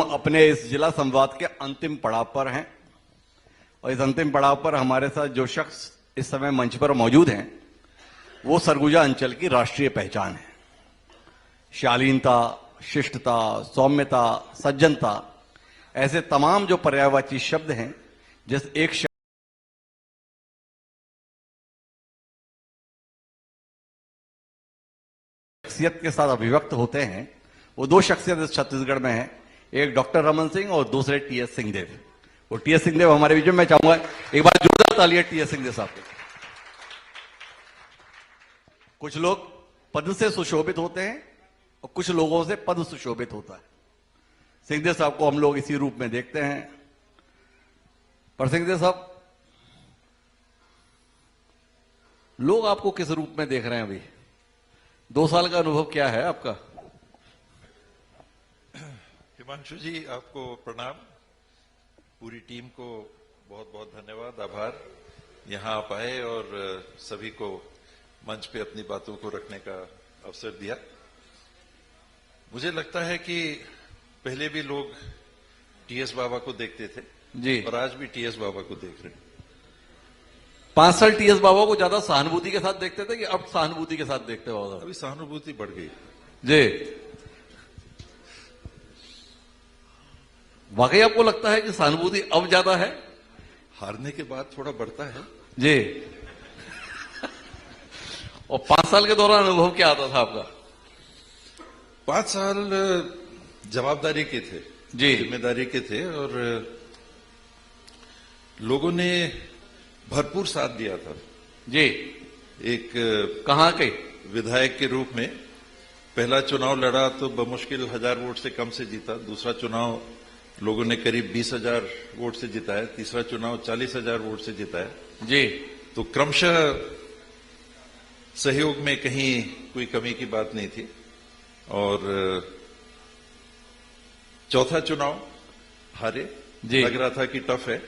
हम अपने इस जिला संवाद के अंतिम पड़ाव पर हैं और इस अंतिम पड़ाव पर हमारे साथ जो शख्स इस समय मंच पर मौजूद हैं वो सरगुजा अंचल की राष्ट्रीय पहचान है। शालीनता, शिष्टता, सौम्यता, सज्जनता, ऐसे तमाम जो पर्यायवाची शब्द हैं जिस एक शख्सियत के साथ अभिव्यक्त होते हैं, वो दो शख्सियत इस छत्तीसगढ़ में हैं। एक डॉक्टर रमन सिंह और दूसरे टीएस सिंहदेव। वो टीएस सिंहदेव हमारे बीच में, मैं चाहूंगा एक बार जोरदार तालियां टीएस सिंहदेव साहब को। कुछ लोग पद से सुशोभित होते हैं और कुछ लोगों से पद सुशोभित होता है। सिंहदेव साहब को हम लोग इसी रूप में देखते हैं। पर सिंहदेव साहब, लोग आपको किस रूप में देख रहे हैं अभी? 2 साल का अनुभव क्या है आपका? हिमांशु जी, आपको प्रणाम। पूरी टीम को बहुत बहुत धन्यवाद, आभार। यहां आप आए और सभी को मंच पे अपनी बातों को रखने का अवसर दिया। मुझे लगता है कि पहले भी लोग टीएस बाबा को देखते थे जी, और आज भी टीएस बाबा को देख रहे हैं। 5 साल टीएस बाबा को ज्यादा सहानुभूति के साथ देखते थे कि अब सहानुभूति के साथ देखते हो? अभी सहानुभूति बढ़ गई जी। वाकई आपको लगता है कि सहानुभूति अब ज्यादा है? हारने के बाद थोड़ा बढ़ता है जी। और 5 साल के दौरान अनुभव क्या आता था आपका? 5 साल जवाबदारी के थे जी, जिम्मेदारी के थे और लोगों ने भरपूर साथ दिया था जी। एक कहां के विधायक के रूप में पहला चुनाव लड़ा तो बमुश्किल 1000 वोट से कम से जीता। दूसरा चुनाव लोगों ने करीब 20,000 वोट से जिताया। तीसरा चुनाव 40,000 वोट से जिताया जी। तो क्रमशः सहयोग में कहीं कोई कमी की बात नहीं थी। और चौथा चुनाव हारे, लग रहा था कि टफ है।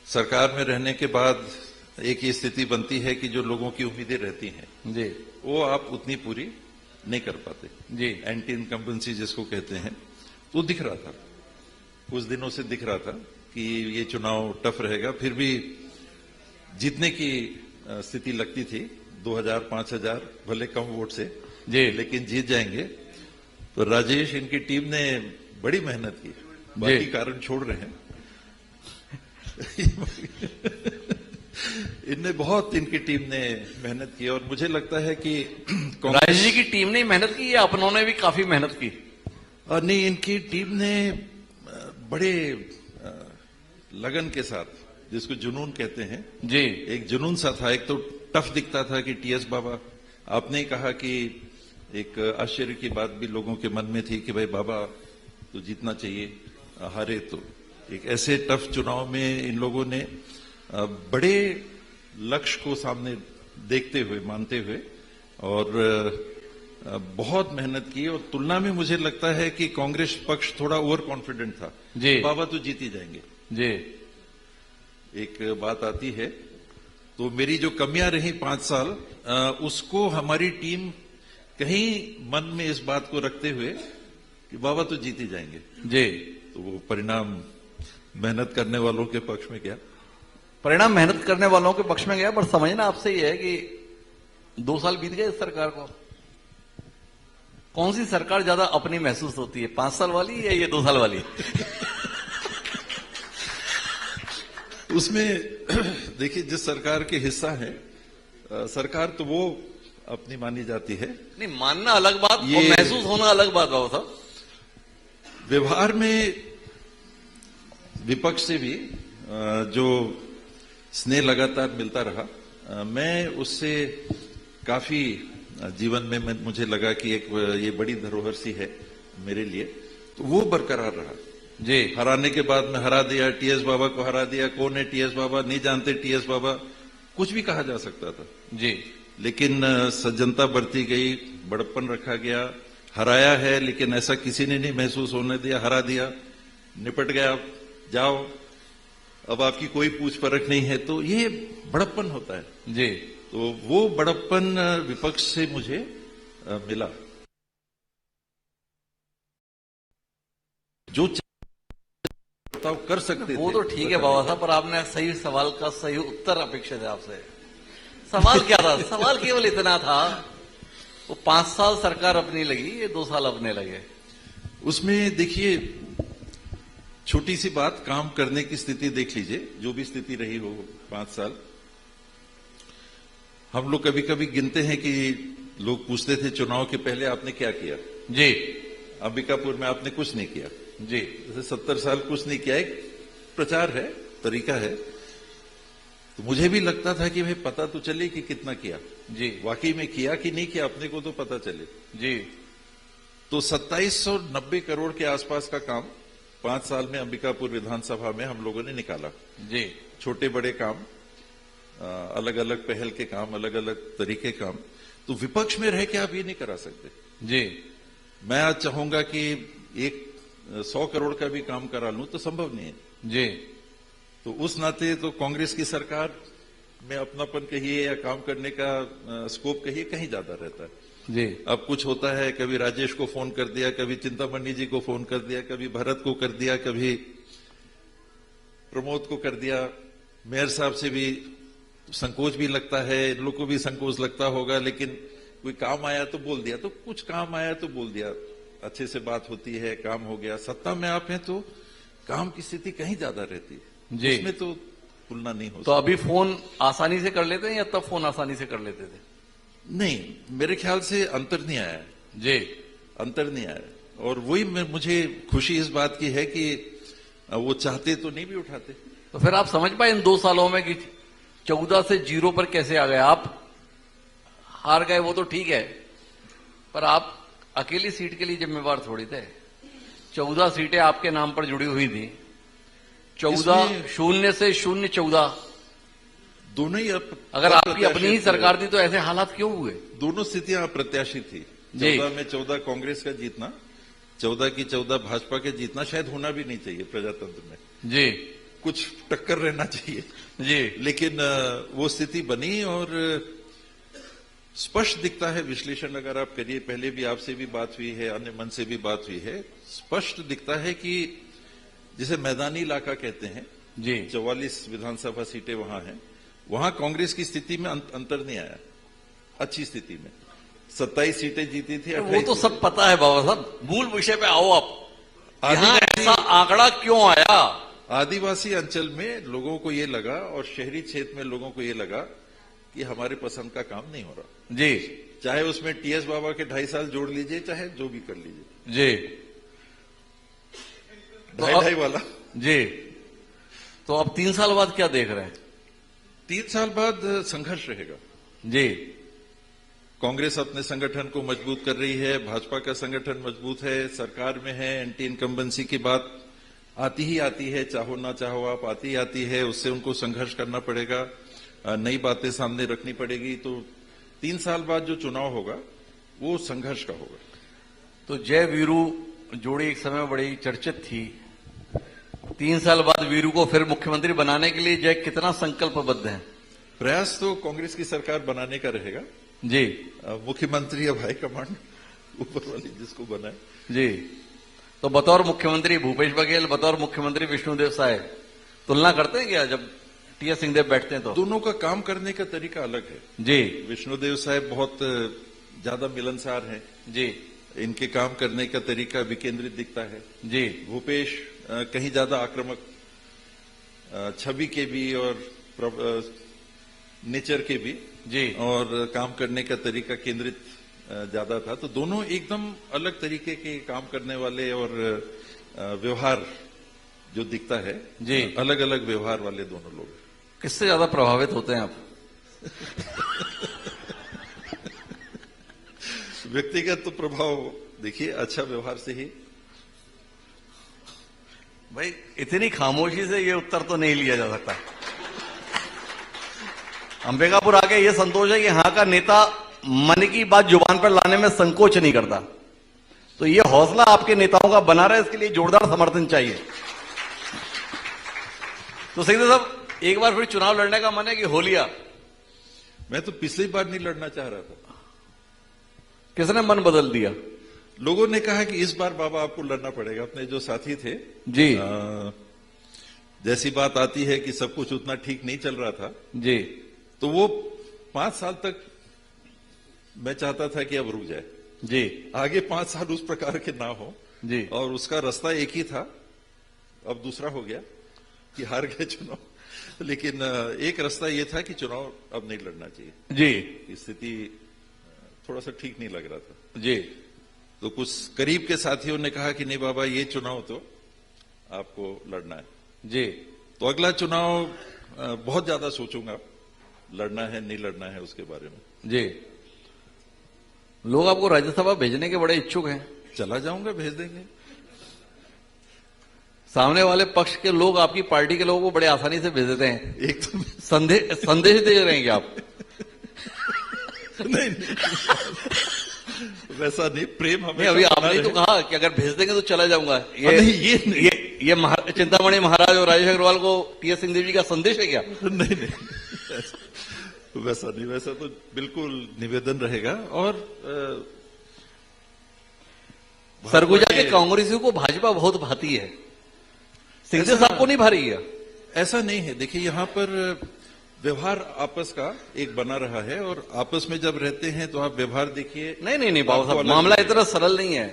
सरकार में रहने के बाद एक ही स्थिति बनती है कि जो लोगों की उम्मीदें रहती हैं जी, वो आप उतनी पूरी नहीं कर पाते जी। एंटी इनकम्बेंसी जिसको कहते हैं, वो दिख रहा था। कुछ दिनों से दिख रहा था कि ये चुनाव टफ रहेगा। फिर भी जीतने की स्थिति लगती थी, 2000 5000 भले कम वोट से जी, लेकिन जीत जाएंगे। तो राजेश, इनकी टीम ने बड़ी मेहनत की, बाकी कारण छोड़ रहे हैं। इनकी टीम ने मेहनत की और मुझे लगता है कि राजेश जी की टीम ने मेहनत की या अपनों ने भी काफी मेहनत की? नहीं, इनकी टीम ने बड़े लगन के साथ, जिसको जुनून कहते हैं जी, एक जुनून सा था। एक तो टफ दिखता था कि टीएस बाबा, आपने कहा कि एक आश्चर्य की बात भी लोगों के मन में थी कि भाई बाबा तो जीतना चाहिए, हारे तो। एक ऐसे टफ चुनाव में इन लोगों ने बड़े लक्ष्य को सामने देखते हुए, मानते हुए और बहुत मेहनत की। और तुलना में मुझे लगता है कि कांग्रेस पक्ष थोड़ा ओवर कॉन्फिडेंट था जी, बाबा तो जीत ही जाएंगे जी। एक बात आती है। तो मेरी जो कमियां रही 5 साल, उसको हमारी टीम कहीं मन में इस बात को रखते हुए कि बाबा तो जीत ही जाएंगे जी, तो वो परिणाम मेहनत करने वालों के पक्ष में गया। परिणाम मेहनत करने वालों के पक्ष में गया। पर समझना आपसे ये है कि 2 साल बीत गए इस सरकार को। कौन सी सरकार ज्यादा अपनी महसूस होती है, 5 साल वाली या ये 2 साल वाली? उसमें देखिए, जिस सरकार के हिस्सा है सरकार, तो वो अपनी मानी जाती है। नहीं, मानना अलग बात और महसूस होना अलग बात बाबा साहब। व्यवहार में विपक्ष से भी जो स्नेह लगातार मिलता रहा, मैं उससे काफी जीवन में मुझे लगा कि एक ये बड़ी धरोहर सी है मेरे लिए, तो वो बरकरार रहा जी। हराने के बाद में हरा दिया, टीएस बाबा को हरा दिया। कौन है टीएस बाबा? नहीं जानते टीएस बाबा, कुछ भी कहा जा सकता था जी। लेकिन सज्जनता बरती गई, बड़प्पन रखा गया। हराया है लेकिन ऐसा किसी ने नहीं महसूस होने दिया, हरा दिया, निपट गया, जाओ, अब आपकी कोई पूछ परख नहीं है। तो ये बड़प्पन होता है जी। तो वो बड़प्पन विपक्ष से मुझे मिला। जो बर्ताव कर सकते वो थे तो ठीक है बाबा साहब, पर आपने सही सवाल का सही उत्तर अपेक्षित है आपसे। सवाल क्या था? सवाल केवल इतना था, वो 5 साल सरकार अपनी लगी, ये 2 साल अपने लगे। उसमें देखिए, छोटी सी बात, काम करने की स्थिति देख लीजिए, जो भी स्थिति रही हो 5 साल। हम लोग कभी कभी गिनते हैं कि लोग पूछते थे चुनाव के पहले आपने क्या किया। जी अंबिकापुर में आपने कुछ नहीं किया। जी जैसे 70 साल कुछ नहीं किया, एक प्रचार है, तरीका है। तो मुझे भी लगता था कि भाई पता तो चले कि कितना किया, जी वाकई में किया कि नहीं किया, अपने को तो पता चले। जी। तो 2790 करोड़ के आसपास का काम 5 साल में अंबिकापुर विधानसभा में हम लोगों ने निकाला। जी छोटे बड़े काम, अलग अलग पहल के काम, अलग अलग तरीके काम। तो विपक्ष में रह के आप ये नहीं करा सकते। जी मैं आज चाहूंगा कि एक 100 करोड़ का भी काम करा लूं तो संभव नहीं है। जी। तो उस नाते तो कांग्रेस की सरकार में अपनापन कहिए या काम करने का स्कोप कहिए कहीं ज्यादा रहता है। जी अब कुछ होता है, कभी राजेश को फोन कर दिया, कभी चिंतामणि जी को फोन कर दिया, कभी भरत को कर दिया, कभी प्रमोद को कर दिया। मेयर साहब से भी संकोच भी लगता है, इन लोग को भी संकोच लगता होगा, लेकिन कोई काम आया तो बोल दिया, तो कुछ काम आया तो बोल दिया, अच्छे से बात होती है, काम हो गया। सत्ता में आप हैं तो काम की स्थिति कहीं ज्यादा रहती है, जी। उसमें तो तुलना नहीं हो तो अभी फोन आसानी से कर लेते हैं या तब फोन आसानी से कर लेते थे? नहीं, मेरे ख्याल से अंतर नहीं आया। जी अंतर नहीं आया। और वही मुझे खुशी इस बात की है कि वो चाहते तो नहीं भी उठाते। तो फिर आप समझ पाए इन 2 सालों में कि 14 से 0 पर कैसे आ गए? आप हार गए वो तो ठीक है, पर आप अकेली सीट के लिए जिम्मेवार थोड़ी थे। 14 सीटें आपके नाम पर जुड़ी हुई थी। 14 0 से 0 14। दोनों ही अगर आपकी अपनी ही सरकार थी तो ऐसे हालात क्यों हुए? दोनों स्थितियां अप्रत्याशित थी। 14 में 14 कांग्रेस का जीतना, 14 की 14 भाजपा के जीतना शायद होना भी नहीं चाहिए प्रजातंत्र में। जी कुछ टक्कर रहना चाहिए जी। लेकिन वो स्थिति बनी और स्पष्ट दिखता है, विश्लेषण अगर आप करिए, पहले भी आपसे भी बात हुई है, अन्य मन से भी बात हुई है, स्पष्ट दिखता है कि जिसे मैदानी इलाका कहते हैं जी 44 विधानसभा सीटें वहां हैं, वहां कांग्रेस की स्थिति में अंतर नहीं आया। अच्छी स्थिति में 27 सीटें जीती थी। वो तो सब पता है बाबा साहब, मूल विषय पे आओ आप। यहाँ आदिवासी ऐसा आंकड़ा क्यों आया? आदिवासी अंचल में लोगों को ये लगा और शहरी क्षेत्र में लोगों को ये लगा कि हमारे पसंद का काम नहीं हो रहा। जी चाहे उसमें टीएस बाबा के 2.5 साल जोड़ लीजिए, चाहे जो भी कर लीजिए, जी। तो 2.5 वाला। जी। तो अब 3 साल बाद क्या देख रहे हैं? 3 साल बाद संघर्ष रहेगा। जी कांग्रेस अपने संगठन को मजबूत कर रही है, भाजपा का संगठन मजबूत है, सरकार में है, एंटी इनकम्बेंसी की बात आती ही आती है, चाहो ना चाहो आप आती ही आती है, उससे उनको संघर्ष करना पड़ेगा, नई बातें सामने रखनी पड़ेगी। तो 3 साल बाद जो चुनाव होगा वो संघर्ष का होगा। तो जय वीरू जोड़ी एक समय बड़ी चर्चित थी। 3 साल बाद वीरू को फिर मुख्यमंत्री बनाने के लिए जय कितना संकल्पबद्ध है? प्रयास तो कांग्रेस की सरकार बनाने का रहेगा जी। मुख्यमंत्री अब हाईकमांड ऊपर वाली जिसको बनाए। जी। तो बतौर मुख्यमंत्री भूपेश बघेल, बतौर मुख्यमंत्री विष्णुदेव साय, तुलना करते हैं क्या जब टीएस सिंहदेव बैठते हैं तो? दोनों का काम करने का तरीका अलग है। जी विष्णुदेव साहब बहुत ज्यादा मिलनसार हैं। जी इनके काम करने का तरीका विकेंद्रित दिखता है। जी। भूपेश कहीं ज्यादा आक्रामक छवि के भी और नेचर के भी जी। और काम करने का तरीका केंद्रित ज्यादा था। तो दोनों एकदम अलग तरीके के काम करने वाले और व्यवहार जो दिखता है जी, अलग अलग व्यवहार वाले दोनों लोग। किससे ज्यादा प्रभावित होते हैं आप? व्यक्तिगत तो प्रभाव देखिए अच्छा व्यवहार से ही। भाई इतनी खामोशी से ये उत्तर तो नहीं लिया जा सकता। अंबिकापुर आके ये संतोष है कि यहां का नेता मन की बात जुबान पर लाने में संकोच नहीं करता। तो ये हौसला आपके नेताओं का बना रहा है, इसके लिए जोरदार समर्थन चाहिए। तो सही साहब, एक बार फिर चुनाव लड़ने का मन है कि हो लिया? मैं तो पिछली बार नहीं लड़ना चाह रहा था। किसने मन बदल दिया? लोगों ने कहा कि इस बार बाबा आपको लड़ना पड़ेगा। अपने जो साथी थे जी जैसी बात आती है कि सब कुछ उतना ठीक नहीं चल रहा था, जी तो वो 5 साल तक मैं चाहता था कि अब रुक जाए, जी आगे 5 साल उस प्रकार के ना हो। जी और उसका रास्ता एक ही था, अब दूसरा हो गया कि हार गए चुनाव, लेकिन एक रास्ता ये था कि चुनाव अब नहीं लड़ना चाहिए। जी स्थिति थोड़ा सा ठीक नहीं लग रहा था। जी तो कुछ करीब के साथियों ने कहा कि नहीं बाबा, ये चुनाव तो आपको लड़ना है। जी तो अगला चुनाव बहुत ज्यादा सोचूंगा, लड़ना है नहीं लड़ना है उसके बारे में। जी लोग आपको राज्यसभा भेजने के बड़े इच्छुक हैं। चला जाऊंगा, भेज देंगे। सामने वाले पक्ष के लोग आपकी पार्टी के लोगों को बड़े आसानी से भेज देते हैं। एक तो संदेश दे रहे हैं क्या आप? नहीं, वैसा नहीं, प्रेम हमें नहीं, अभी आपने तो कहा कि अगर भेज देंगे तो चला जाऊंगा। ये चिंतामणि महाराज और राजेश अग्रवाल को टीएस सिंहदेव जी का संदेश है क्या? नहीं, वैसा नहीं, वैसा तो बिल्कुल निवेदन रहेगा। और सरगुजा के कांग्रेसियों को भाजपा बहुत भाती है, सिंहदेव साहब को नहीं भा रही है। ऐसा नहीं है। देखिए, यहाँ पर व्यवहार आपस का एक बना रहा है, और आपस में जब रहते हैं तो आप व्यवहार देखिए। नहीं बाबू साहब, मामला इतना सरल नहीं है।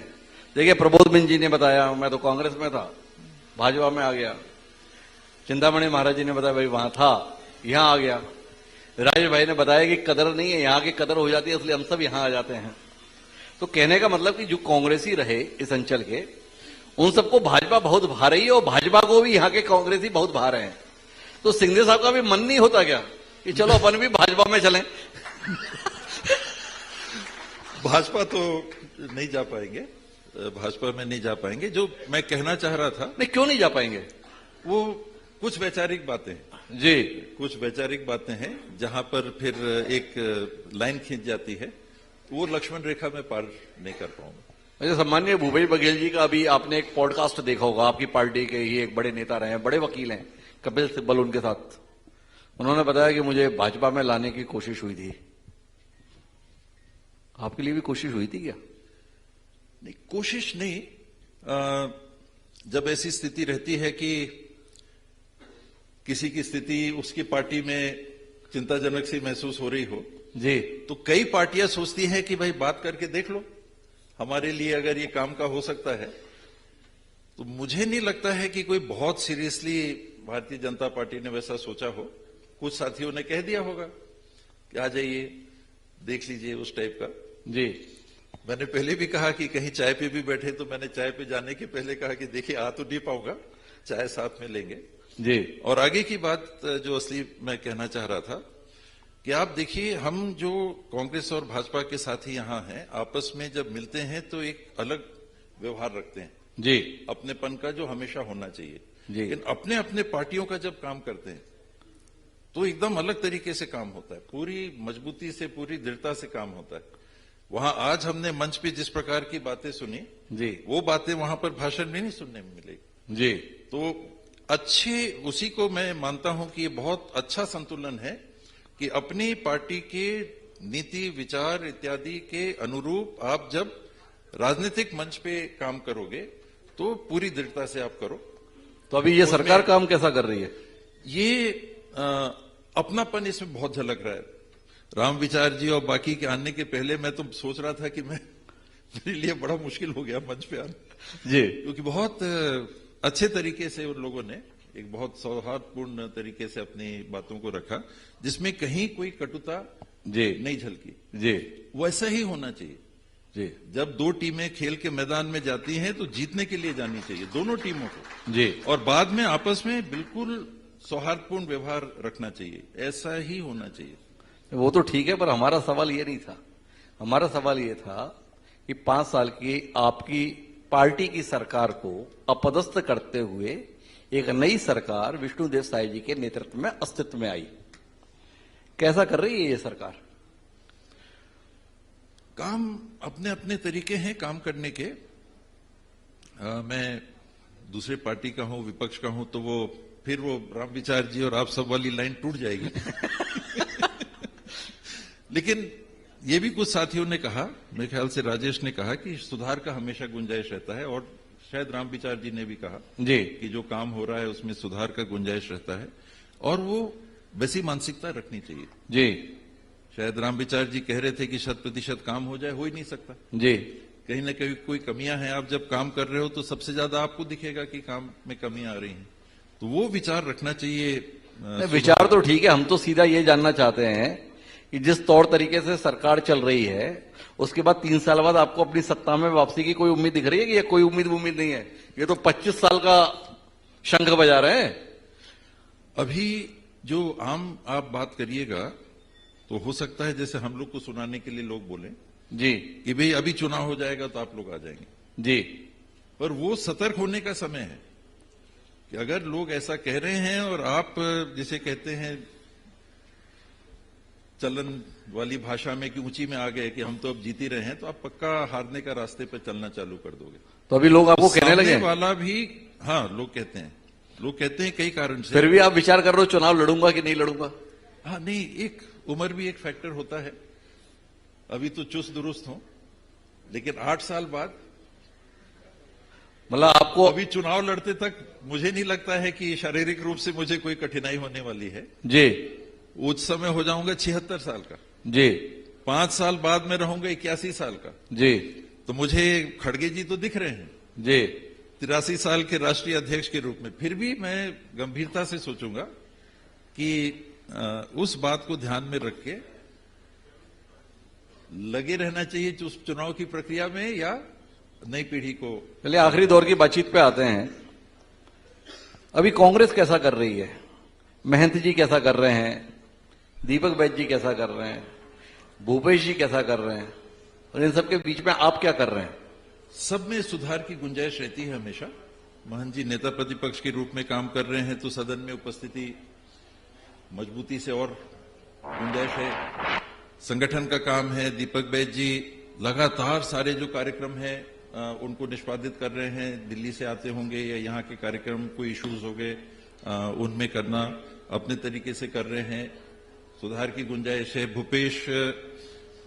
देखिए, प्रबोध बिंद जी ने बताया मैं तो कांग्रेस में था, भाजपा में आ गया। चिंतामणि महाराज जी ने बताया भाई वहां था, यहां आ गया। राजेश भाई ने बताया कि कदर नहीं है, यहां की कदर हो जाती है, इसलिए हम सब यहां आ जाते हैं। तो कहने का मतलब कि जो कांग्रेसी रहे इस अंचल के, उन सबको भाजपा बहुत भा रही है, और भाजपा को भी यहां के कांग्रेसी बहुत भा रहे हैं। तो सिंहदेव साहब का भी मन नहीं होता क्या कि चलो अपन भी भाजपा में चलें? भाजपा तो नहीं जा पाएंगे, भाजपा में नहीं जा पाएंगे। जो मैं कहना चाह रहा था, नहीं, क्यों नहीं जा पाएंगे? वो कुछ वैचारिक बातें जी, कुछ वैचारिक बातें हैं जहां पर फिर एक लाइन खींच जाती है, वो लक्ष्मण रेखा में पार नहीं कर पाऊंगा। अच्छा, सम्माननीय भूपेश बघेल जी का अभी आपने एक पॉडकास्ट देखा होगा, आपकी पार्टी के ही एक बड़े नेता रहे हैं, बड़े वकील हैं, कपिल सिब्बल उनके साथ। उन्होंने बताया कि मुझे भाजपा में लाने की कोशिश हुई थी। आपके लिए भी कोशिश हुई थी क्या? नहीं, कोशिश नहीं। जब ऐसी स्थिति रहती है कि किसी की स्थिति उसकी पार्टी में चिंताजनक सी महसूस हो रही हो जी, तो कई पार्टियां सोचती हैं कि भाई बात करके देख लो, हमारे लिए अगर ये काम का हो सकता है। तो मुझे नहीं लगता है कि कोई बहुत सीरियसली भारतीय जनता पार्टी ने वैसा सोचा हो। कुछ साथियों ने कह दिया होगा कि आ जाइए, देख लीजिए, उस टाइप का। जी मैंने पहले भी कहा कि कहीं चाय पे भी बैठे तो मैंने चाय पे जाने के पहले कहा कि देखिए, आ तो नहीं पाऊंगा, चाय साथ में लेंगे। जी और आगे की बात जो असली मैं कहना चाह रहा था कि आप देखिए, हम जो कांग्रेस और भाजपा के साथी यहां हैं, आपस में जब मिलते हैं तो एक अलग व्यवहार रखते हैं जी अपनेपन का, जो हमेशा होना चाहिए। जी। लेकिन अपने अपने पार्टियों का जब काम करते हैं तो एकदम अलग तरीके से काम होता है, पूरी मजबूती से, पूरी दृढ़ता से काम होता है। वहां आज हमने मंच पे जिस प्रकार की बातें सुनी, जी वो बातें वहां पर भाषण में नहीं सुनने में मिलेगी। जी तो अच्छे, उसी को मैं मानता हूं कि ये बहुत अच्छा संतुलन है कि अपनी पार्टी के नीति, विचार इत्यादि के अनुरूप आप जब राजनीतिक मंच पे काम करोगे तो पूरी दृढ़ता से आप करो। तो अभी ये सरकार काम कैसा कर रही है? ये अपनापन इसमें बहुत झलक रहा है। राम विचार जी और बाकी के आने के पहले मैं तो सोच रहा था कि मेरे लिए बड़ा मुश्किल हो गया मंच पे आना जी, क्योंकि बहुत अच्छे तरीके से उन लोगों ने एक बहुत सौहार्दपूर्ण तरीके से अपनी बातों को रखा, जिसमें कहीं कोई कटुता जी नहीं झलकी। जी वैसा ही होना चाहिए। जी जब दो टीमें खेल के मैदान में जाती हैं तो जीतने के लिए जानी चाहिए दोनों टीमों को, जी, और बाद में आपस में बिल्कुल सौहार्दपूर्ण व्यवहार रखना चाहिए। ऐसा ही होना चाहिए। वो तो ठीक है, पर हमारा सवाल ये नहीं था। हमारा सवाल ये था कि 5 साल की आपकी पार्टी की सरकार को अपदस्थ करते हुए एक नई सरकार विष्णुदेव साय जी के नेतृत्व में अस्तित्व में आई। कैसा कर रही है ये सरकार? काम अपने अपने तरीके हैं काम करने के। मैं दूसरे पार्टी का हूं, विपक्ष का हूं, तो वो फिर वो राम विचार जी और आप सब वाली लाइन टूट जाएगी। लेकिन ये भी कुछ साथियों ने कहा, मेरे ख्याल से राजेश ने कहा कि सुधार का हमेशा गुंजाइश रहता है, और शायद रामविचार जी ने भी कहा जी कि जो काम हो रहा है उसमें सुधार का गुंजाइश रहता है, और वो वैसी मानसिकता रखनी चाहिए। जी शायद रामविचार जी कह रहे थे कि 100% काम हो जाए, हो ही नहीं सकता। जी कहीं ना कहीं कोई कमियां हैं। आप जब काम कर रहे हो तो सबसे ज्यादा आपको दिखेगा कि काम में कमियां आ रही हैं, तो वो विचार रखना चाहिए। विचार तो ठीक है, हम तो सीधा ये जानना चाहते हैं कि जिस तौर तरीके से सरकार चल रही है, उसके बाद 3 साल बाद आपको अपनी सत्ता में वापसी की कोई उम्मीद दिख रही है कि ये कोई उम्मीद नहीं है? ये तो 25 साल का शंख बजा रहे हैं। अभी जो आम आप बात करिएगा तो हो सकता है जैसे हम लोग को सुनाने के लिए लोग बोले जी कि भाई अभी चुनाव हो जाएगा तो आप लोग आ जाएंगे, जी पर वो सतर्क होने का समय है कि अगर लोग ऐसा कह रहे हैं और आप जिसे कहते हैं चलन वाली भाषा में कि ऊंची में आ गए कि हम तो अब जीत ही रहे हैं, तो आप पक्का हारने का रास्ते पर चलना चालू कर दोगे। तो अभी लोग आपको कहने सामने लगे वाला भी, हाँ, लोग कहते हैं कई कारण से। फिर भी आप विचार कर रहे हो चुनाव लड़ूंगा कि नहीं लड़ूंगा? हाँ, नहीं, एक उम्र भी एक फैक्टर होता है। अभी तो चुस्त दुरुस्त हो, लेकिन 8 साल बाद, मतलब आपको अभी चुनाव लड़ते तक मुझे नहीं लगता है कि शारीरिक रूप से मुझे कोई कठिनाई होने वाली है। जी उस समय हो जाऊंगा 76 साल का, जी 5 साल बाद में रहूंगा 81 साल का। जी तो मुझे खड़गे जी तो दिख रहे हैं जी 83 साल के राष्ट्रीय अध्यक्ष के रूप में। फिर भी मैं गंभीरता से सोचूंगा कि उस बात को ध्यान में रख के लगे रहना चाहिए चुनाव की प्रक्रिया में, या नई पीढ़ी को। चलिए आखिरी दौर की बातचीत पे आते हैं। अभी कांग्रेस कैसा कर रही है? महंत जी कैसा कर रहे हैं? दीपक बैज जी कैसा कर रहे हैं? भूपेश जी कैसा कर रहे हैं? और इन सबके बीच में आप क्या कर रहे हैं? सब में सुधार की गुंजाइश रहती है हमेशा। महंत जी नेता प्रतिपक्ष के रूप में काम कर रहे हैं तो सदन में उपस्थिति मजबूती से और गुंजाइश है। संगठन का काम है। दीपक बैज जी लगातार सारे जो कार्यक्रम हैं उनको निष्पादित कर रहे हैं। दिल्ली से आते होंगे या यहाँ के कार्यक्रम, कोई इश्यूज हो गए उनमें करना अपने तरीके से कर रहे हैं। सुधार की गुंजाइश है। भूपेश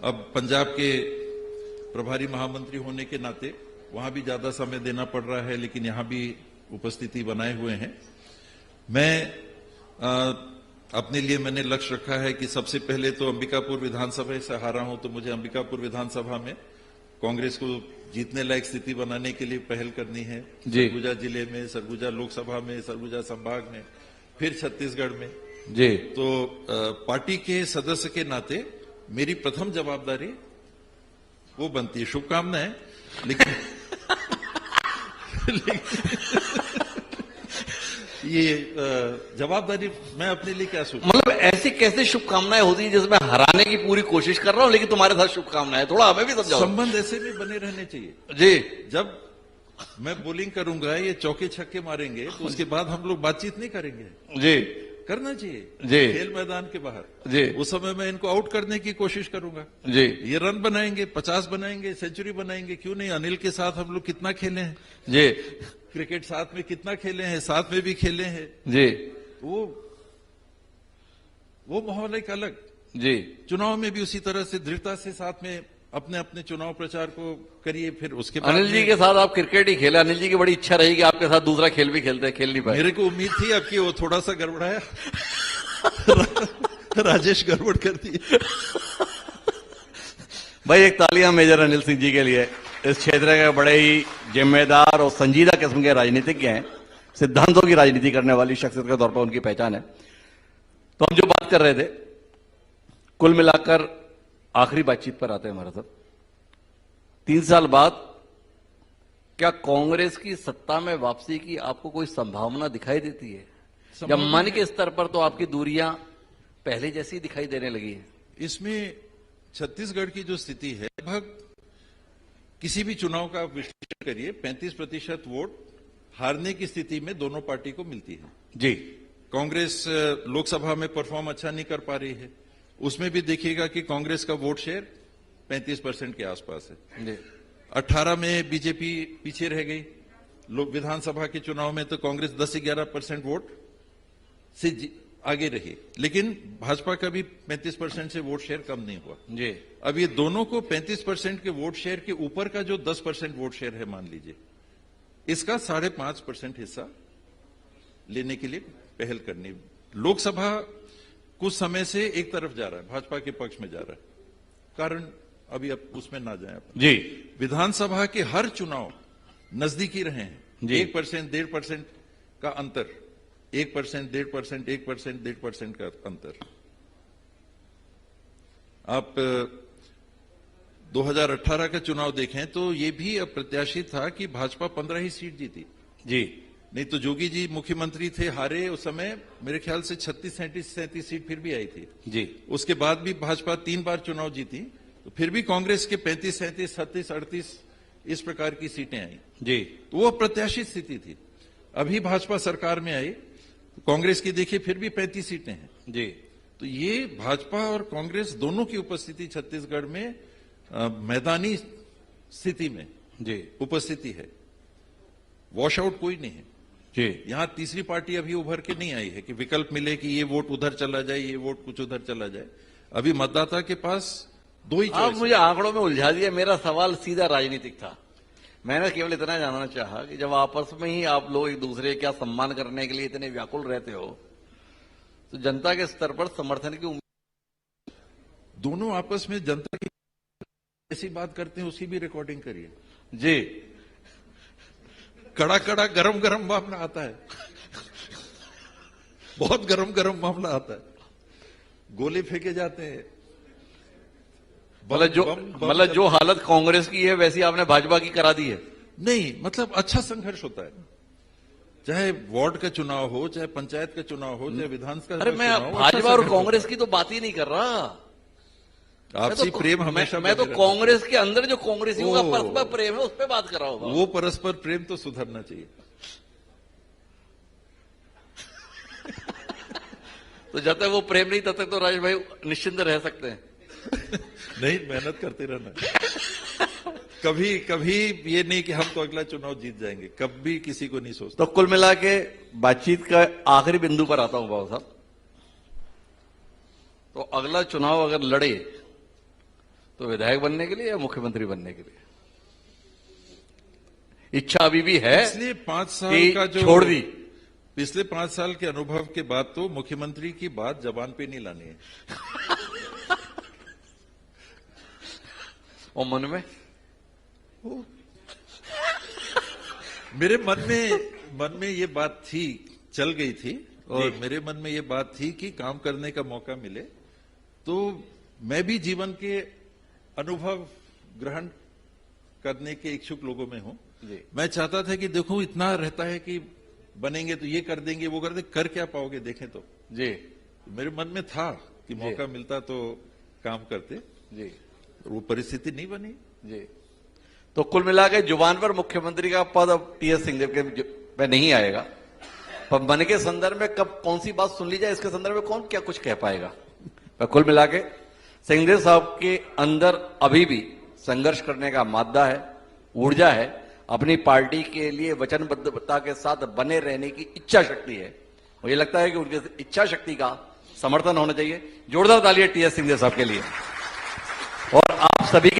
अब पंजाब के प्रभारी महामंत्री होने के नाते वहां भी ज्यादा समय देना पड़ रहा है, लेकिन यहां भी उपस्थिति बनाए हुए हैं। मैं अपने लिए मैंने लक्ष्य रखा है कि सबसे पहले तो अंबिकापुर विधानसभा से हारा हूं, तो मुझे अंबिकापुर विधानसभा में कांग्रेस को जीतने लायक स्थिति बनाने के लिए पहल करनी है। सरगुजा जिले में, सरगुजा लोकसभा में, सरगुजा संभाग में, फिर छत्तीसगढ़ में जी। तो पार्टी के सदस्य के नाते मेरी प्रथम जवाबदारी वो बनती है। शुभकामनाएं, लेकिन ये जवाबदारी मैं अपने लिए क्या सोचूं? मतलब ऐसी कैसे शुभकामनाएं होती हैं जिसमें हराने की पूरी कोशिश कर रहा हूं, लेकिन तुम्हारे साथ शुभकामनाएं? थोड़ा हमें भी समझाओ। संबंध ऐसे भी बने रहने चाहिए जी। जब मैं बोलिंग करूंगा, ये चौके छक्के मारेंगे, तो उसके बाद हम लोग बातचीत नहीं करेंगे। जी करना चाहिए जी। खेल मैदान के बाहर जी। उस समय मैं इनको आउट करने की कोशिश करूंगा। जी। ये रन बनाएंगे, 50 बनाएंगे, सेंचुरी बनाएंगे, क्यों नहीं। अनिल के साथ हम लोग कितना खेले हैं जी क्रिकेट, साथ में कितना खेले हैं, साथ में भी खेले हैं जी वो माहौल एक अलग। जी। चुनाव में भी उसी तरह से दृढ़ता से साथ में अपने अपने चुनाव प्रचार को करिए। फिर उसके बाद अनिल जी के साथ आप क्रिकेट ही खेले। अनिल जी की बड़ी इच्छा रही कि आपके साथ दूसरा खेल भी खेलते, खेल नहीं पाए। मेरे को उम्मीद थी आपकी, वो थोड़ा सा गड़बड़ाया राजेश गड़बड़ कर दी। भाई एक तालियां मेजर अनिल सिंह जी के लिए। इस क्षेत्र के बड़े ही जिम्मेदार और संजीदा किस्म के राजनीतिज्ञ हैं। सिद्धांतों की राजनीति करने वाली शख्सियत के तौर पर उनकी पहचान है। तो हम जो बात कर रहे थे, कुल मिलाकर आखिरी बातचीत पर आते हैं हमारे साथ। 3 साल बाद क्या कांग्रेस की सत्ता में वापसी की आपको कोई संभावना दिखाई देती है? जब मन के स्तर पर तो आपकी दूरियां पहले जैसी दिखाई देने लगी है। इसमें छत्तीसगढ़ की जो स्थिति है, लगभग किसी भी चुनाव का विश्लेषण करिए, 35% वोट हारने की स्थिति में दोनों पार्टी को मिलती है। जी। कांग्रेस लोकसभा में परफॉर्म अच्छा नहीं कर पा रही है, उसमें भी देखिएगा कि कांग्रेस का वोट शेयर 35% के आसपास है। जी। 18 में बीजेपी पीछे रह गई। लोक विधानसभा के चुनाव में तो कांग्रेस 10-11% वोट से आगे रही, लेकिन भाजपा का भी 35% से वोट शेयर कम नहीं हुआ। जी। अब ये दोनों को 35% के वोट शेयर के ऊपर का जो 10% वोट शेयर है मान लीजिए, इसका 5.5% हिस्सा लेने के लिए पहल करनी। लोकसभा कुछ समय से एक तरफ जा रहा है, भाजपा के पक्ष में जा रहा है, कारण अभी अब उसमें ना जाए अपन। जी। विधानसभा के हर चुनाव नजदीकी रहे हैं, जी। 1%, 1.5% का अंतर, 1%, 1.5%, 1%, 1.5% का अंतर। आप 2018 का चुनाव देखें तो ये भी अप्रत्याशित था कि भाजपा 15 ही सीट जीती। जी। नहीं तो जोगी जी मुख्यमंत्री थे, हारे उस समय, मेरे ख्याल से 36, 37 सीट फिर भी आई थी। जी। उसके बाद भी भाजपा 3 बार चुनाव जीती, तो फिर भी कांग्रेस के 35, 37, 36, 38 इस प्रकार की सीटें आई। जी। तो वो अप्रत्याशित स्थिति थी। अभी भाजपा सरकार में आई, तो कांग्रेस की देखिए फिर भी 35 सीटें हैं। जी। तो ये भाजपा और कांग्रेस दोनों की उपस्थिति छत्तीसगढ़ में मैदानी स्थिति में जी। उपस्थिति है, वॉश आउट कोई नहीं है। जी। यहां तीसरी पार्टी अभी उभर के नहीं आई है कि विकल्प मिले कि ये वोट उधर चला जाए, ये वोट कुछ उधर चला जाए। अभी मतदाता के पास दो ही आप चॉइस मुझे आंकड़ों में उलझा दिया। मेरा सवाल सीधा राजनीतिक था। मैंने केवल इतना जानना चाहा कि जब आपस में ही आप लोग एक दूसरे का सम्मान करने के लिए इतने व्याकुल रहते हो, तो जनता के स्तर पर समर्थन की उम्मीद। दोनों आपस में जनता की ऐसी बात करते हैं, उसकी भी रिकॉर्डिंग करिए। जी। कड़ा कड़ा गरम गरम मामला आता है, बहुत गरम गरम मामला आता है, गोले फेंके जाते हैं। मतलब जो हालत कांग्रेस की है वैसी आपने भाजपा की करा दी है। नहीं, मतलब अच्छा संघर्ष होता है, चाहे वार्ड का चुनाव हो, चाहे पंचायत का चुनाव हो, चाहे विधानसभा अरे मैं चुनाव हो, भाजपा अच्छा और संघर्ष कांग्रेस की तो बात ही नहीं कर रहा। आपसी प्रेम हमेशा मैं तो बने रहता है। कांग्रेस के अंदर जो कांग्रेसियों का ओ। परस्पर प्रेम है उस पर बात कर रहा होगा। वो परस्पर प्रेम तो सुधरना चाहिए। तो जब तक वो प्रेम नहीं तब तक तो राजेश भाई निश्चिंत रह सकते हैं। नहीं, मेहनत करते रहना। कभी कभी ये नहीं कि हम तो अगला चुनाव जीत जाएंगे, कभी किसी को नहीं सोचता। तो कुल मिला के बातचीत का आखिरी बिंदु पर आता हूं बाबू साहब। तो अगला चुनाव अगर लड़े तो विधायक बनने के लिए या मुख्यमंत्री बनने के लिए? इच्छा अभी भी है इसलिए 5 साल कि का जो छोड़ दी? पिछले 5 साल के अनुभव के बाद तो मुख्यमंत्री की बात जबान पे नहीं लानी है। और मन में मेरे मन में ये बात थी, चल गई थी, और मेरे मन में ये बात थी कि काम करने का मौका मिले तो मैं भी जीवन के अनुभव ग्रहण करने के इच्छुक लोगों में हूं। मैं चाहता था कि देखो, इतना रहता है कि बनेंगे तो ये कर देंगे, वो कर देंगे, कर क्या पाओगे देखें तो। जी। मेरे मन में था कि मौका मिलता तो काम करते। जी। वो परिस्थिति नहीं बनी। जी। तो कुल मिला के जुबान पर मुख्यमंत्री का पद अब टीएस सिंहदेव के पे नहीं आएगा, पर मन के संदर्भ में कब कौन सी बात सुन ली जाए, इसके संदर्भ में कौन क्या कुछ कह पाएगा। पर कुल मिला के सिंहदेव साहब के अंदर अभी भी संघर्ष करने का मादा है, ऊर्जा है, अपनी पार्टी के लिए वचनबद्धता के साथ बने रहने की इच्छा शक्ति है। मुझे लगता है कि उनकी इच्छा शक्ति का समर्थन होना चाहिए। जोरदार तालियां टीएस सिंहदेव साहब के लिए। और आप सभी